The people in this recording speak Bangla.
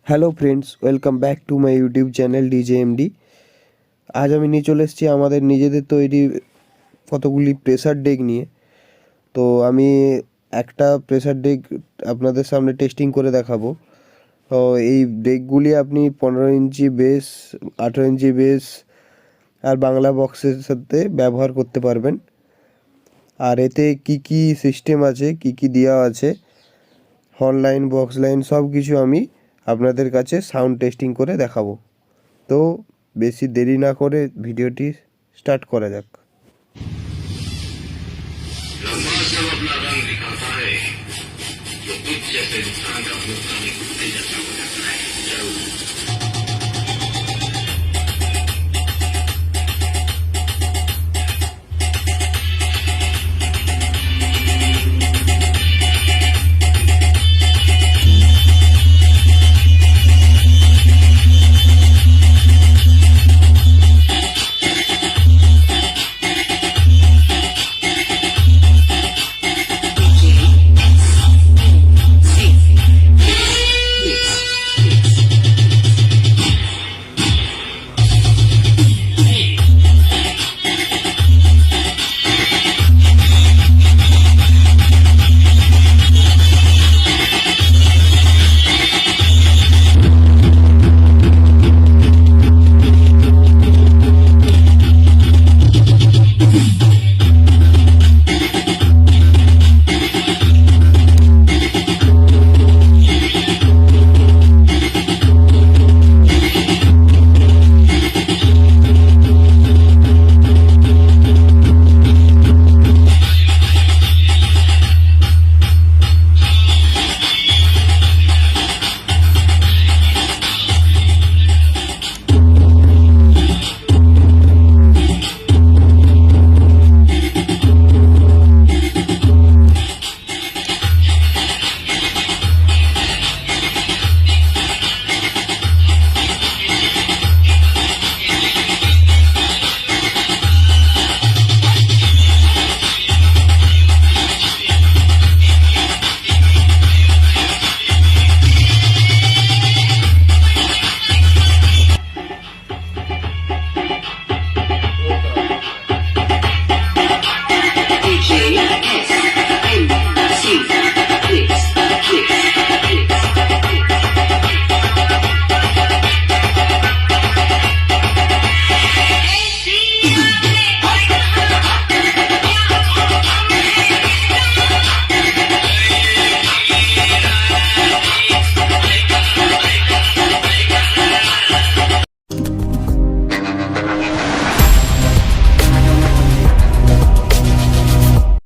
Hello friends, welcome back to my YouTube channel DJMD. আজ আমি নিয়ে চলে এসেছি আমাদের নিজেদের তৈরি কতগুলি প্রেসার ডেক নিয়ে। তো আমি একটা প্রেসার ডেক আপনাদের সামনে টেস্টিং করে দেখাবো। তো এই ডেকগুলি আপনি 15 ইঞ্চি বেস, 18 ইঞ্চি বেস আর বাংলা বক্সের সাথে ব্যবহার করতে পারবেন। আর এতে কি কি সিস্টেম আছে, কি কি দেওয়া আছে, হর্ন লাইন, বক্স লাইন সব কিছু আমি আপনাদের কাছে সাউন্ড টেস্টিং করে দেখাবো। তো বেশি দেরি না করে ভিডিওটি স্টার্ট করা যাক। लंबा जब अपना रंग दिखाता है तो कुछ जैसे इंसान का मुंह खाने कुत्ते जैसा हो जाता है। जरूर